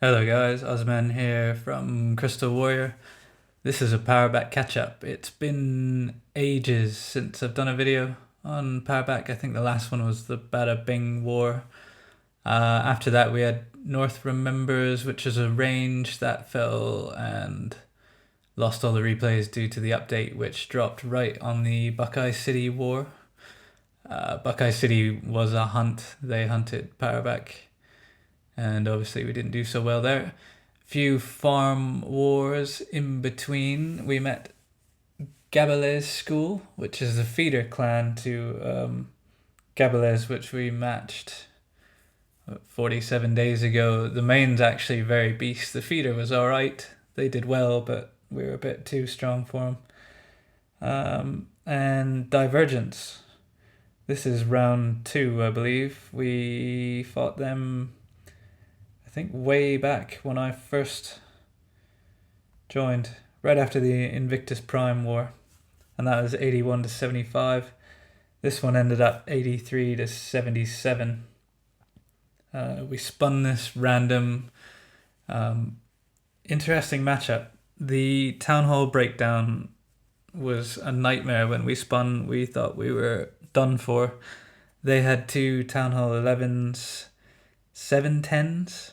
Hello guys, OzMan here from Crystal Warrior. This is a Peuerbach catch-up. It's been ages since I've done a video on Peuerbach. I think the last one was the Bada Bing War. After that we had North Remembers, which is a range that fell and lost all the replays due to the update, which dropped right on the Buckeye City War. Buckeye City was a hunt. They hunted Peuerbach, and obviously we didn't do so well there. Few farm wars in between. We met Gabelez School, which is a feeder clan to Gabelez, which we matched 47 days ago. The main's actually very beast. The feeder was alright. They did well, but we were a bit too strong for them. And Divergence. This is round 2, I believe. We fought them, I think, way back when I first joined, right after the Invictus Prime War, and that was 81 to 75. This one ended up 83 to 77. We spun this random, interesting matchup. The Town Hall breakdown was a nightmare when we spun. We thought we were done for. They had two Town Hall 11s, 710s,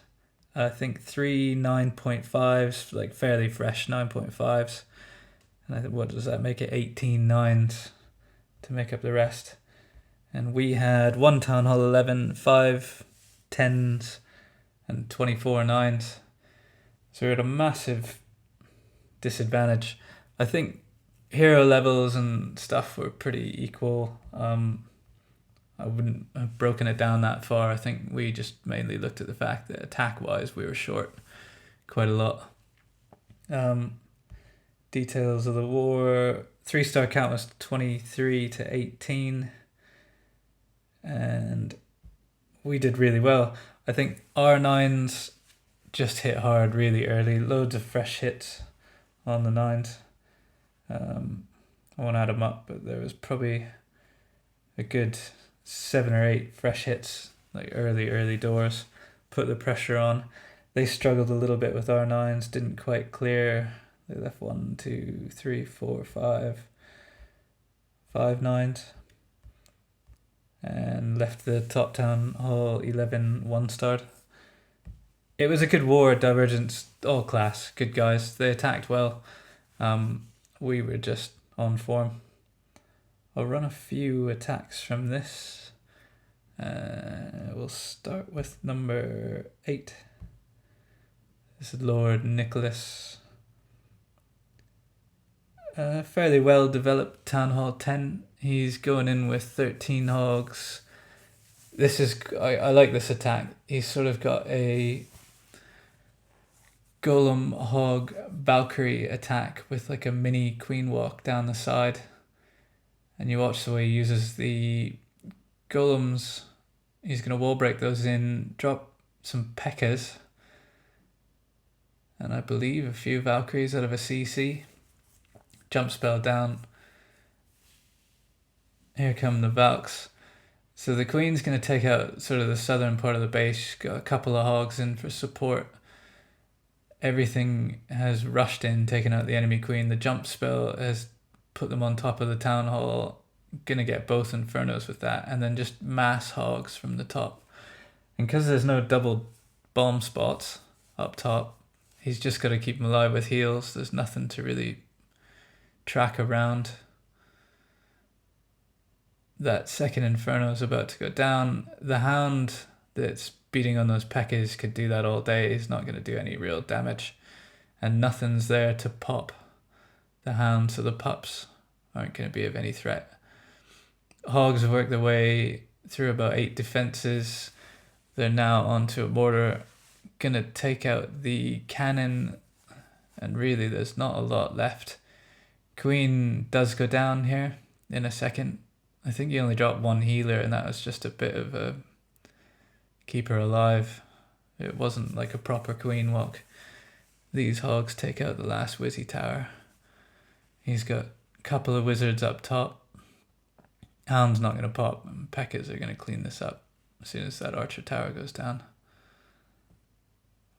I think 3 9.5s, like fairly fresh 9.5s. And I think, what does that make it? 18 9s to make up the rest. And we had one Town Hall 11, 5 10s, and 24 9s. So we're at a massive disadvantage. I think hero levels and stuff were pretty equal. I wouldn't have broken it down that far. I think we just mainly looked at the fact that attack-wise we were short quite a lot. Details of the war. 3-star count was 23 to 18. And we did really well. I think R9s just hit hard really early. Loads of fresh hits on the 9s. I won't add them up, but there was probably a good 7 or 8 fresh hits, like early doors, put the pressure on. They struggled a little bit with R9s, didn't quite clear. They left 1, 2, 3, 4, 5 9s, and left the top Town Hall 11 1-starred. It was a good war. Divergence, all class, good guys. They attacked well. We were just on form. I'll run a few attacks from this. We'll start with number 8. This is Lord Nicholas. Fairly well developed Town Hall 10. He's going in with 13 hogs. I like this attack. He's sort of got a golem hog Valkyrie attack with like a mini queen walk down the side. And you watch the way he uses the golems. He's going to wall break those in, drop some P.E.K.K.A.s, and I believe a few Valkyries out of a CC. Jump spell down. Here come the Valks. So the Queen's going to take out sort of the southern part of the base. She's got a couple of hogs in for support. Everything has rushed in, taken out the enemy Queen. The jump spell has put them on top of the Town Hall. Gonna get both Infernos with that, and then just mass hogs from the top. And because there's no double bomb spots up top, he's just got to keep them alive with heals. There's nothing to really track around. That second Inferno is about to go down. The Hound that's beating on those P.E.K.K.A.s could do that all day. He's not going to do any real damage, and nothing's there to pop the Hound, so the pups aren't going to be of any threat. Hogs have worked their way through about 8 defenses. They're now onto a border. Gonna take out the cannon, and really there's not a lot left. Queen does go down here in a second. I think he only dropped 1 healer, and that was just a bit of a keep her alive. It wasn't like a proper queen walk. These hogs take out the last Wizzy Tower. He's got a couple of wizards up top. Hound's not going to pop, and P.E.K.K.A.s are going to clean this up as soon as that Archer Tower goes down.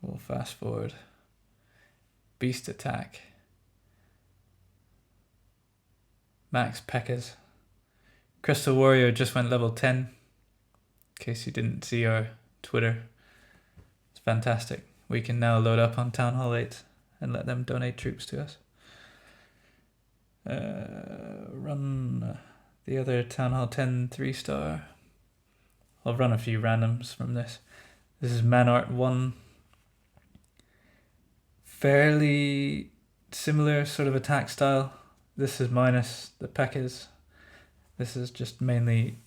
We'll fast forward. Beast attack. Max Pekkas. Crystal Warrior just went level 10. In case you didn't see our Twitter. It's fantastic. We can now load up on Town Hall 8 and let them donate troops to us. Run the other Town Hall 10 3-star. I'll run a few randoms from this. This is Man Art 1. Fairly similar sort of attack style. This is minus the Pekkas. This is just mainly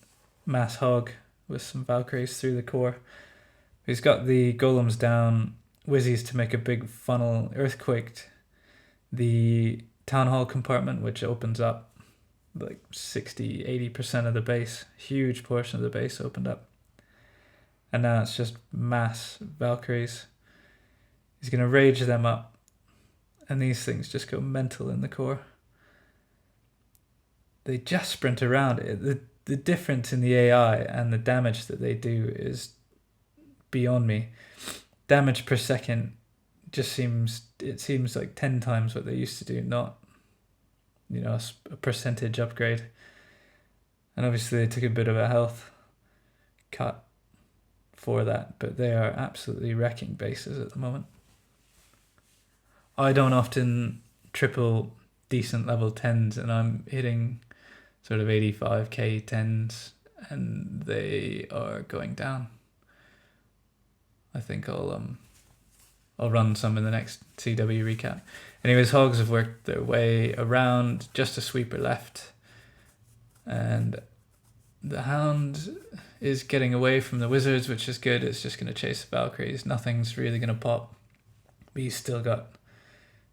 mass hog with some Valkyries through the core. He's got the golems down, Wizzies to make a big funnel, earthquaked the Town Hall compartment, which opens up like 60-80% of the base. Huge portion of the base opened up. And now it's just mass Valkyries. He's going to rage them up. And these things just go mental in the core. They just sprint around. The difference in the AI and the damage that they do is beyond me. Damage per second just seems like 10 times what they used to do, not a percentage upgrade. And obviously they took a bit of a health cut for that, but they are absolutely wrecking bases at the moment. I don't often triple decent level 10s, and I'm hitting sort of 85k 10s, and they are going down. I think I'll run some in the next CW recap. Anyways, hogs have worked their way around, just a sweeper left, and the hound is getting away from the wizards, which is good. It's just going to chase the Valkyries. Nothing's really going to pop, but he's still got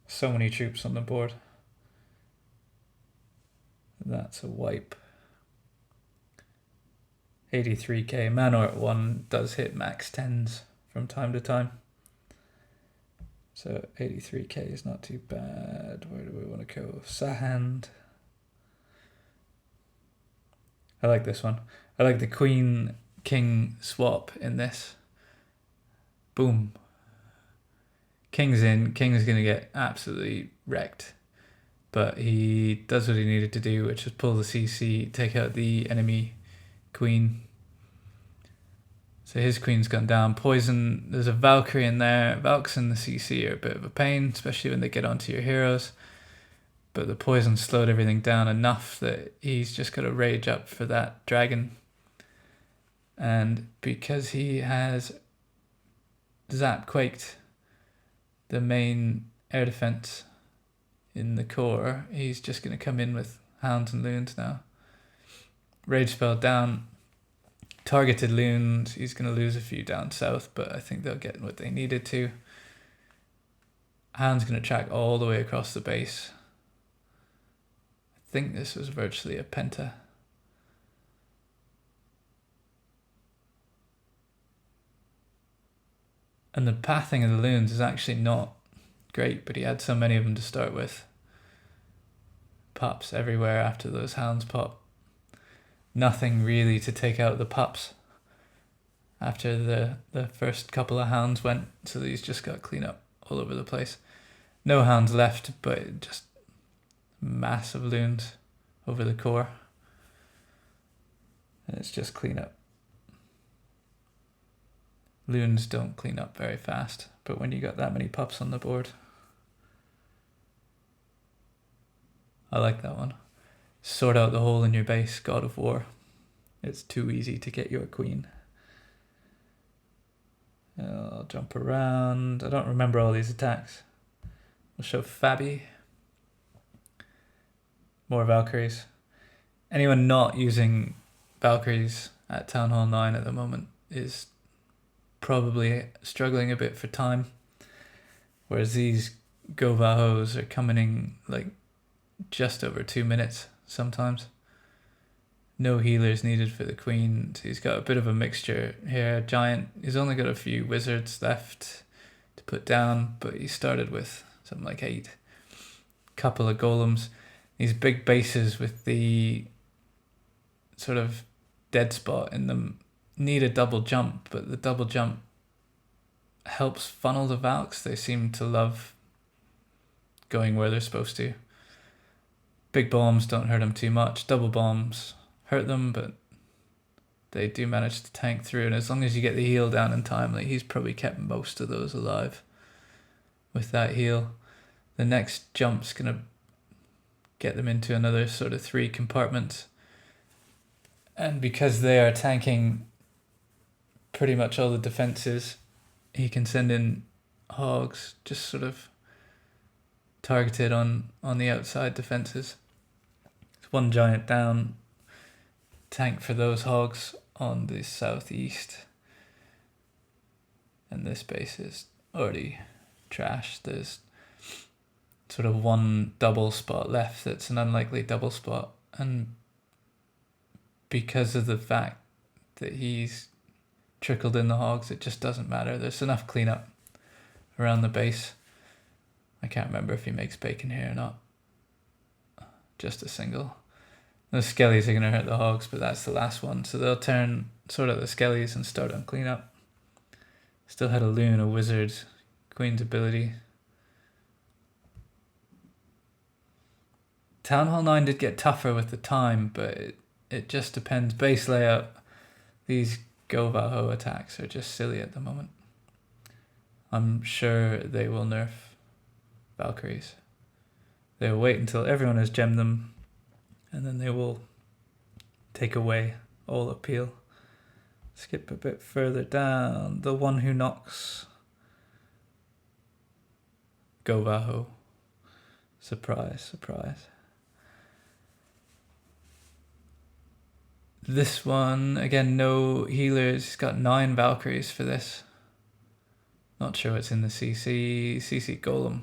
so many troops on the board. That's a wipe. 83k. Manor 1 does hit max 10s from time to time. So 83k is not too bad. Where do we want to go? Sahand. I like this one. I like the Queen King swap in this. Boom. King's in. King's going to get absolutely wrecked. But he does what he needed to do, which is pull the CC, take out the enemy queen. So his queen's gone down. Poison, there's a Valkyrie in there. Valks and the CC are a bit of a pain, especially when they get onto your heroes. But the poison slowed everything down enough that he's just got to rage up for that dragon. And because he has zap quaked the main air defense in the core, he's just going to come in with hounds and loons now. Rage spell down. Targeted loons. He's going to lose a few down south, but I think they'll get what they needed to. Hound's going to track all the way across the base. I think this was virtually a penta. And the pathing of the loons is actually not great, but he had so many of them to start with. Pups everywhere after those hounds pop. Nothing really to take out the pups after the first couple of hounds went, so he's just got clean up all over the place. No hounds left, but just massive loons over the core. And it's just clean up. Loons don't clean up very fast, but when you got that many pups on the board, I like that one. Sort out the hole in your base, God of War. It's too easy to get your queen. I'll jump around. I don't remember all these attacks. We'll show Fabi. More Valkyries. Anyone not using Valkyries at Town Hall 9 at the moment is probably struggling a bit for time. Whereas these Govahos are coming in like just over 2 minutes sometimes. No healers needed for the queen. So he's got a bit of a mixture here. Giant, he's only got a few wizards left to put down, but he started with something like 8. Couple of golems. These big bases with the sort of dead spot in them need a double jump, but the double jump helps funnel the Valks. They seem to love going where they're supposed to. Big bombs don't hurt them too much. Double bombs hurt them, but they do manage to tank through. And as long as you get the heal down in time, like he's probably kept most of those alive with that heal. The next jump's going to get them into another sort of 3 compartments. And because they are tanking pretty much all the defenses, he can send in hogs just sort of targeted on the outside defenses. It's 1 giant down. Tank for those hogs on the southeast. And this base is already trashed. There's sort of 1 double spot left that's an unlikely double spot. And because of the fact that he's trickled in the hogs, it just doesn't matter. There's enough cleanup around the base. I can't remember if he makes bacon here or not. Just a single. Those skellies are going to hurt the hogs, but that's the last one. So they'll sort out the skellies and start on cleanup. Still had a loon, a wizard, Queen's ability. Town Hall 9 did get tougher with the time, but it just depends. Base layout, these Go-Vaho attacks are just silly at the moment. I'm sure they will nerf Valkyries. They will wait until everyone has gemmed them, and then they will take away all appeal. Skip a bit further down. The one who knocks Go-Vaho. Surprise, surprise. This one, again, no healers. He's got 9 Valkyries for this. Not sure what's in the CC Golem.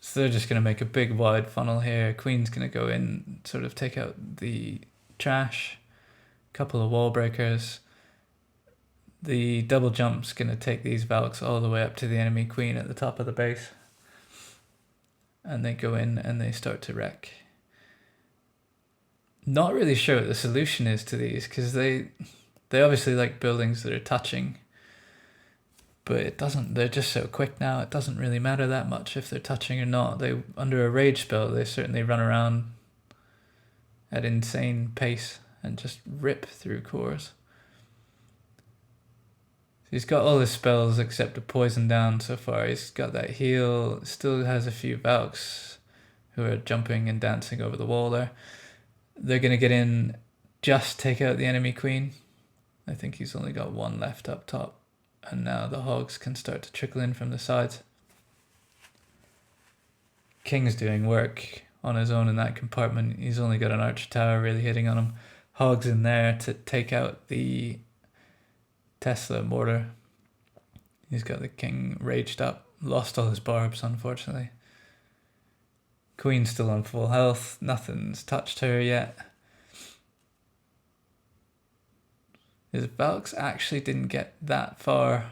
So they're just going to make a big wide funnel here. Queen's going to go in, sort of take out the trash. Couple of wall breakers. The double jump's going to take these Valks all the way up to the enemy Queen at the top of the base. And they go in and they start to wreck. Not really sure what the solution is to these, because they obviously like buildings that are touching, but it doesn't. They're just so quick now. It doesn't really matter that much if they're touching or not. They under a rage spell, they certainly run around at insane pace and just rip through cores. So he's got all his spells except a poison down so far. He's got that heal. Still has a few Valks who are jumping and dancing over the wall there. They're going to get in, just take out the enemy Queen. I think he's only got 1 left up top. And now the hogs can start to trickle in from the sides. King's doing work on his own in that compartment. He's only got an archer tower really hitting on him. Hogs in there to take out the Tesla mortar. He's got the king raged up. Lost all his barbs, unfortunately. Queen's still on full health. Nothing's touched her yet. His Valks actually didn't get that far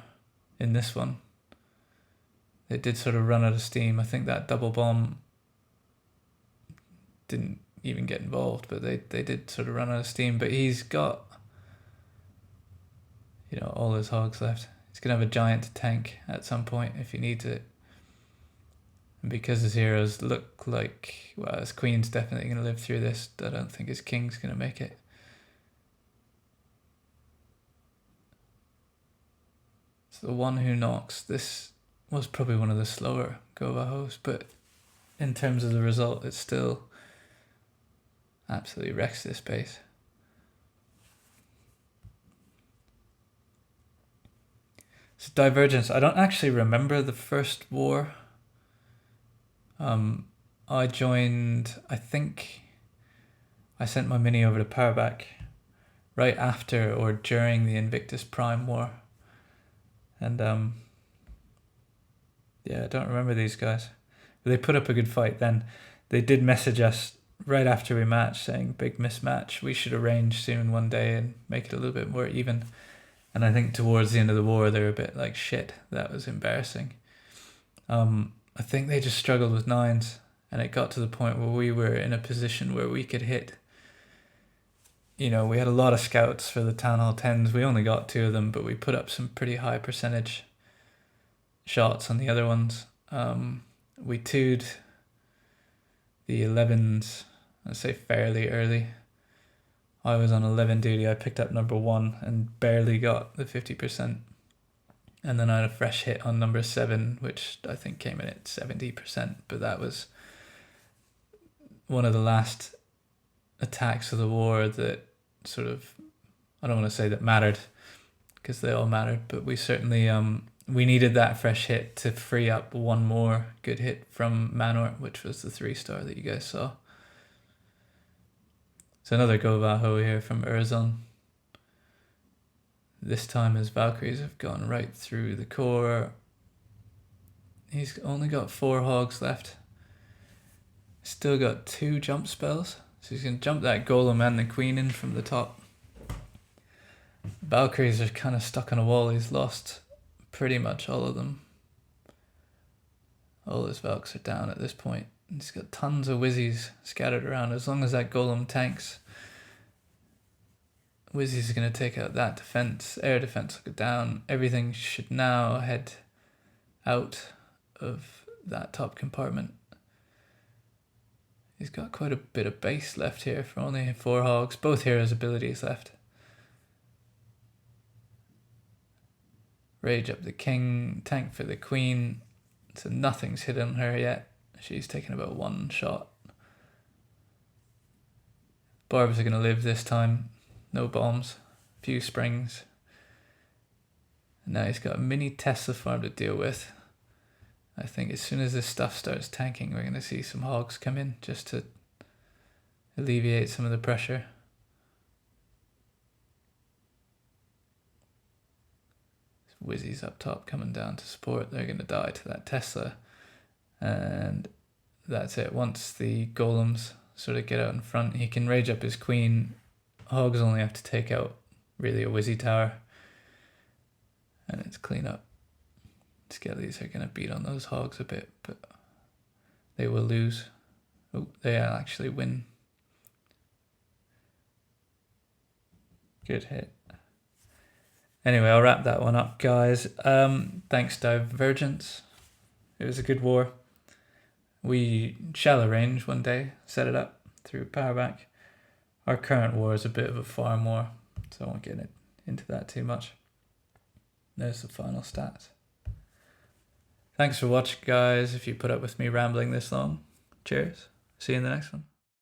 in this one. They did sort of run out of steam. I think that double bomb didn't even get involved, but they did sort of run out of steam. But he's got, all his hogs left. He's going to have a giant to tank at some point if he needs it. And because his heroes look like, well, his Queen's definitely going to live through this. I don't think his King's going to make it. So the one who knocks, this was probably one of the slower Go-Vahos, but in terms of the result, it still absolutely wrecks this base. So Divergence, I don't actually remember the first war. I joined, I think I sent my mini over to Peuerbach right after or during the Invictus Prime War. And yeah, I don't remember these guys. But they put up a good fight then. They did message us right after we matched saying, big mismatch, we should arrange soon one day and make it a little bit more even. And I think towards the end of the war, they were a bit like, shit, that was embarrassing. I think they just struggled with 9s, and it got to the point where we were in a position where we could hit you know, we had a lot of scouts for the Town Hall 10s. We only got 2 of them, but we put up some pretty high percentage shots on the other ones. We 2'd the 11s, I'd say fairly early. I was on 11 duty, I picked up number 1 and barely got the 50%. And then I had a fresh hit on number 7, which I think came in at 70%, but that was one of the last attacks of the war that sort of, I don't want to say that mattered, because they all mattered, but we certainly, we needed that fresh hit to free up one more good hit from Manor, which was the 3-star that you guys saw. So another Govaho here from Urzon. This time his Valkyries have gone right through the core. He's only got 4 hogs left. Still got 2 jump spells. So he's going to jump that golem and the queen in from the top. Valkyries are kind of stuck on a wall. He's lost pretty much all of them. All his Valks are down at this point. He's got tons of Wizzies scattered around. As long as that golem tanks, Wizzy's going to take out that defense. Air defense will go down. Everything should now head out of that top compartment. He's got quite a bit of base left here for only 4 hogs. Both heroes' abilities left. Rage up the king, tank for the queen. So nothing's hit on her yet. She's taken about 1 shot. Barbs are going to live this time. No bombs. Few springs. And now he's got a mini Tesla farm to deal with. I think as soon as this stuff starts tanking, we're going to see some hogs come in just to alleviate some of the pressure. Wizzies up top coming down to support. They're going to die to that Tesla. And that's it. Once the golems sort of get out in front, he can rage up his queen. Hogs only have to take out really a Wizzy tower. And it's clean up. Skellies are going to beat on those hogs a bit, but they will lose. Oh, they'll actually win. Good hit. Anyway, I'll wrap that one up, guys. Thanks, Divergence. It was a good war. We shall arrange one day, set it up through Peuerbach. Our current war is a bit of a farm war, so I won't get into that too much. There's the final stats. Thanks for watching, guys. If you put up with me rambling this long, cheers. See you in the next one.